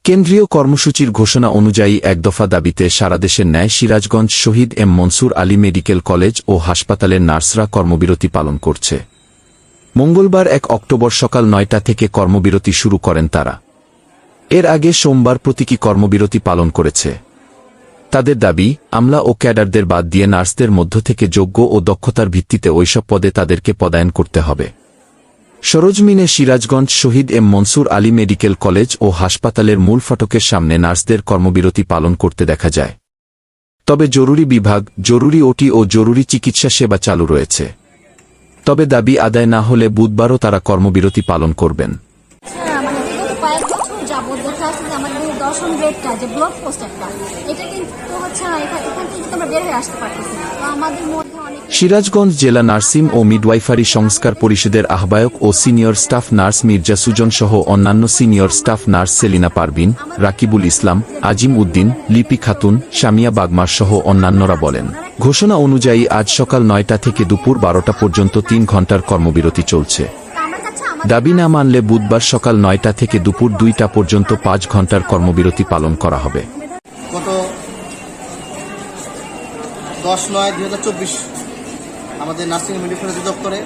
কেন্দ্রীয় কর্মসূচির ঘোষণা অনুযায়ী এক দফা দাবিতে সারা দেশের ন্যায় Sirajganj Shahid M Mansur Ali medical college ও হাসপাতালের নার্সরা কর্মবিরতি পালন করছে। মঙ্গলবার ১ অক্টোবর সকাল ৯টা থেকে কর্মবিরতি শুরু করেন তারা। এর আগে সোমবার প্রতীকী কর্মবিরতি পালন করেছে। তাদের দাবি, আমলা ও ক্যাডারদের বাদ দিয়ে নার্সদের মধ্য থেকে যোগ্য ও দক্ষতার ভিত্তিতে ওইসব পদে তাদেরকে পদায়ন করতে হবে। সরজমিনে Sirajganj Shahid M Mansur Ali medical college ও হাসপাতালের মূল ফটকের সামনে নার্সদের কর্মবিরতি পালন করতে দেখা যায়। তবে জরুরি বিভাগ, জরুরি ওটি ও জরুরি চিকিৎসা সেবা চালু রয়েছে। তবে দাবি আদায় না হলে বুধবারও তারা কর্মবিরতি পালন করবেন। সিরাজগঞ্জ জেলা নার্সিং ও মিডওয়াইফারি সংস্কার পরিষদের আহ্বায়ক ও senior staff nurse Mirza Sujon সহ অন্যান্য senior staff nurse Selina Parvin, Rakibul Islam, Azim Uddin, Lipi Khatun, Samia Bagmar সহ অন্যান্যরা বলেন, ঘোষণা অনুযায়ী আজ সকাল ৯টা থেকে দুপুর ১২টা পর্যন্ত ৩ ঘণ্টার কর্মবিরতি চলছে। দাবি না মানলে বুধবার সকাল ৯টা থেকে দুপুর ২টা পর্যন্ত ৫ ঘণ্টার কর্মবিরতি পালন করা হবে। গত ১০/৯/২০২৪ আমাদের নার্সিং মেডিকেল অধিদপ্তরে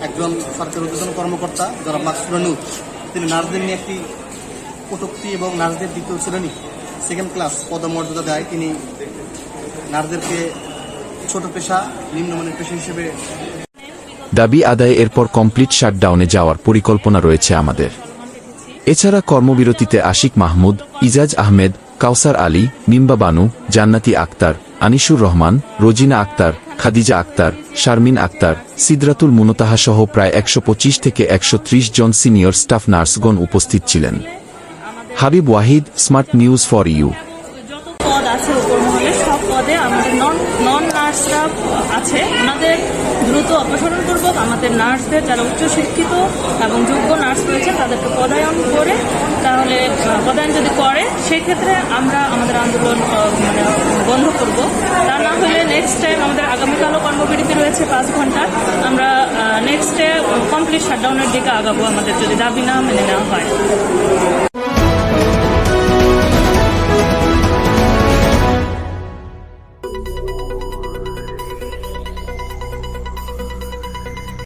একজন সরকারি ঊর্ধ্বতন কর্মকর্তা যারা মাকসুরা নূর, তিনি নার্সদের নিয়ে একটি কটূক্তি এবং নার্সদের দ্বিতীয় শ্রেণী সেকেন্ড ক্লাস পদমর্যাদা দেয়। তিনি নার্সদেরকে ছোট পেশা, নিম্নমানের পেশা হিসেবে দাবি আদায়ে এরপর কমপ্লিট শাটডাউনে যাওয়ার পরিকল্পনা রয়েছে আমাদের। এছাড়া কর্মবিরতিতে আশিক মাহমুদ, ইজাজ আহমেদ, কাউসার আলী, মিম্বা বানু, জান্নাতি আক্তার, আনিসুর রহমান, রোজিনা আক্তার, খাদিজা আক্তার, শারমিন আক্তার, সিদরাতুল মুনতাহা সহ প্রায় ১২৫ থেকে ১৩০ জন সিনিয়র স্টাফ নার্সগণ উপস্থিত ছিলেন। Habib Wahid, smart news for you. পদ আছে উপর মহলে, সব পদে আমাদের নন নার্সরা আছে, ওনাদের দ্রুত অপসারণপূর্বক আমাদের নার্সদের যারা উচ্চশিক্ষিত এবং যোগ্য নার্স রয়েছে তাদেরকে পদায়ন করে, তাহলে পদায়ন যদি করে সেক্ষেত্রে আমরা আমাদের আন্দোলন বন্ধ করব। তা না হলে নেক্সট টাইম আমাদের আগামীকালও কর্মবিরতি রয়েছে ৫ ঘন্টার। আমরা নেক্সট ডে কমপ্লিট শাটডাউনের দিকে আগাবো আমাদের যদি দাবি না মেনে নেওয়া হয়।